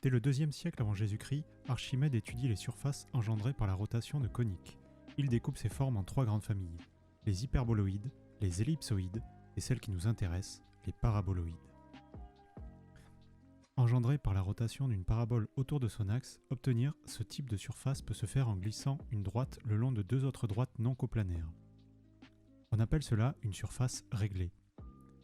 Dès le IIe siècle avant Jésus-Christ, Archimède étudie les surfaces engendrées par la rotation de coniques. Il découpe ces formes en 3 grandes familles, les hyperboloïdes, les ellipsoïdes et celle qui nous intéresse, les paraboloïdes. Engendré par la rotation d'une parabole autour de son axe, obtenir ce type de surface peut se faire en glissant une droite le long de 2 autres droites non coplanaires. On appelle cela une surface réglée.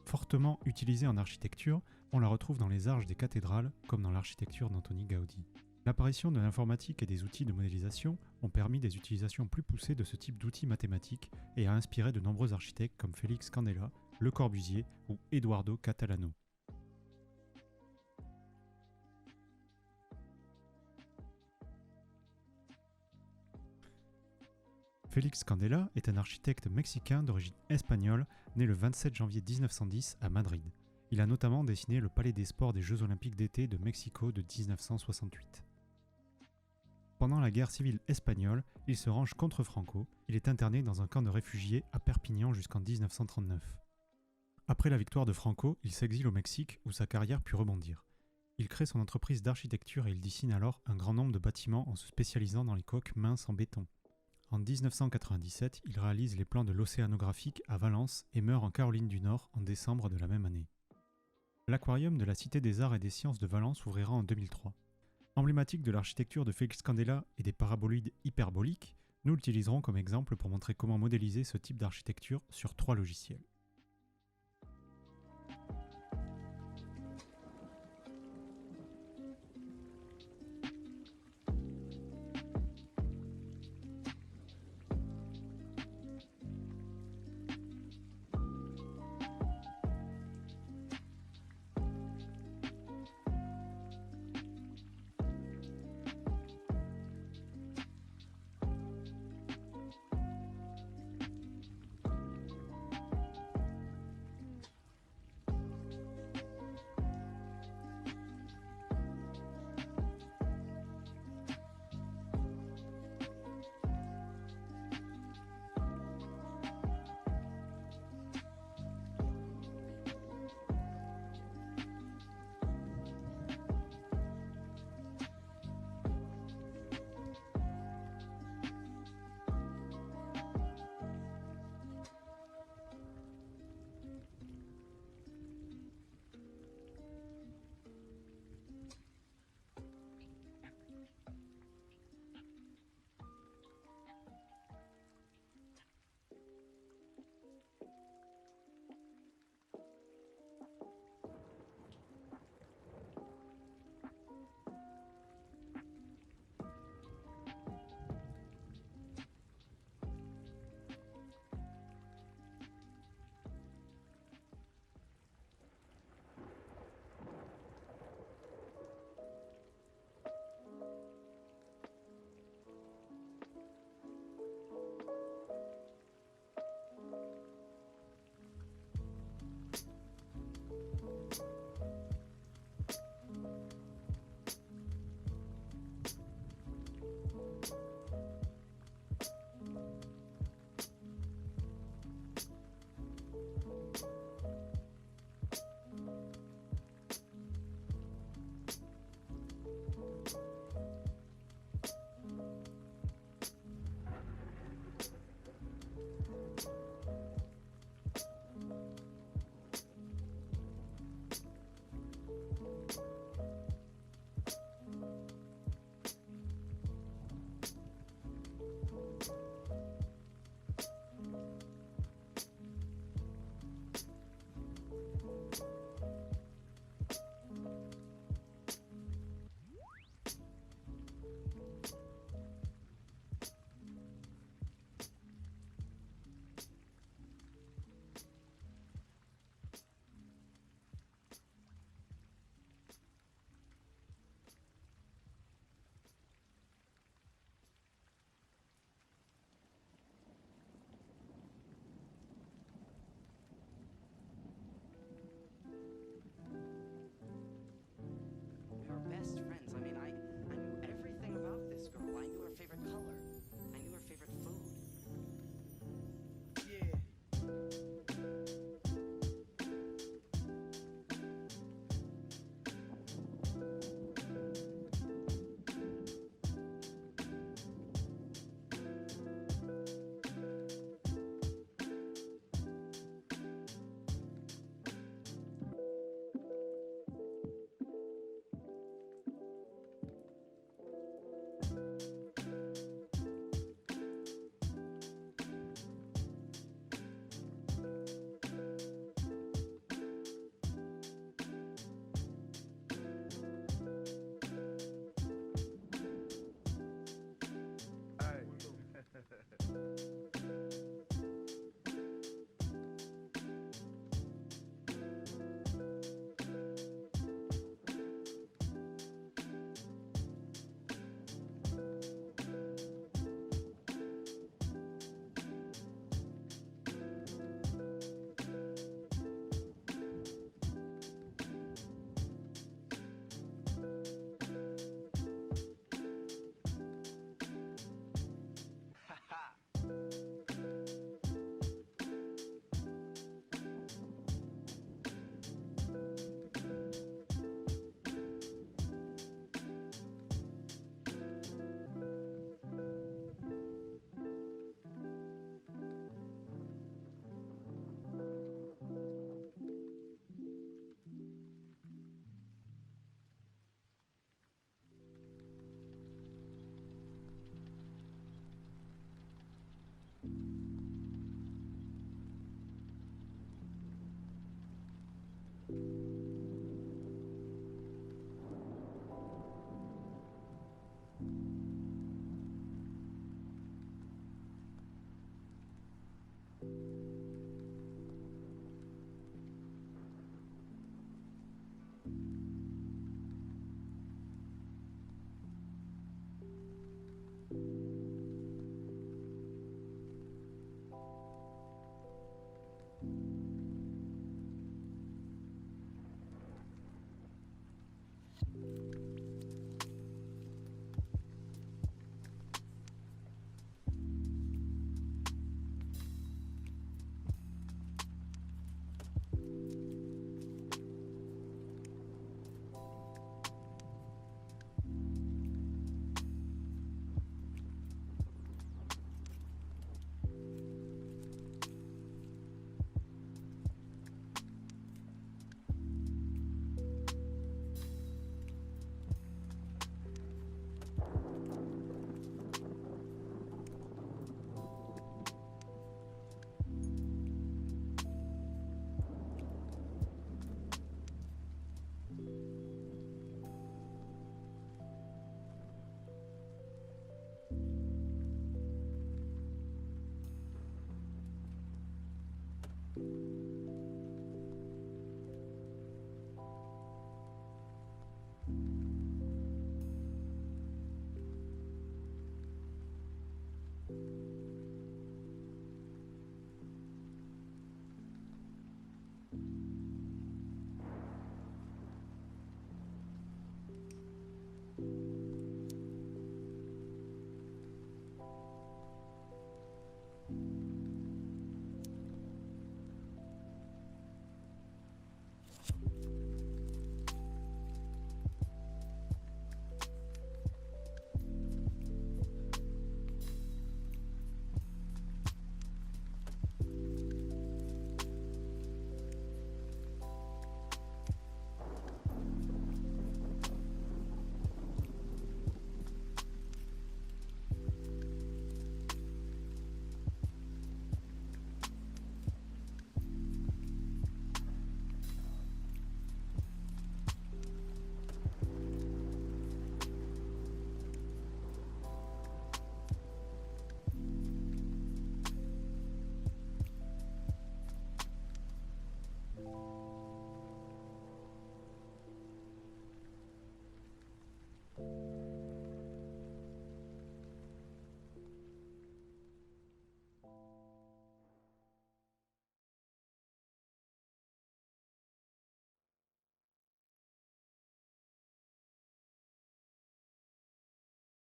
Fortement utilisée en architecture, on la retrouve dans les arches des cathédrales comme dans l'architecture d'Antoni Gaudí. L'apparition de l'informatique et des outils de modélisation ont permis des utilisations plus poussées de ce type d'outils mathématiques et a inspiré de nombreux architectes comme Félix Candela, Le Corbusier ou Eduardo Catalano. Félix Candela est un architecte mexicain d'origine espagnole, né le 27 janvier 1910 à Madrid. Il a notamment dessiné le Palais des Sports des Jeux Olympiques d'été de Mexico de 1968. Pendant la guerre civile espagnole, il se range contre Franco. Il est interné dans un camp de réfugiés à Perpignan jusqu'en 1939. Après la victoire de Franco, il s'exile au Mexique où sa carrière put rebondir. Il crée son entreprise d'architecture et il dessine alors un grand nombre de bâtiments en se spécialisant dans les coques minces en béton. En 1997, il réalise les plans de l'Océanographique à Valence et meurt en Caroline du Nord en décembre de la même année. L'aquarium de la Cité des Arts et des Sciences de Valence ouvrira en 2003. Emblématique de l'architecture de Félix Candela et des paraboloïdes hyperboliques, nous l'utiliserons comme exemple pour montrer comment modéliser ce type d'architecture sur 3 logiciels.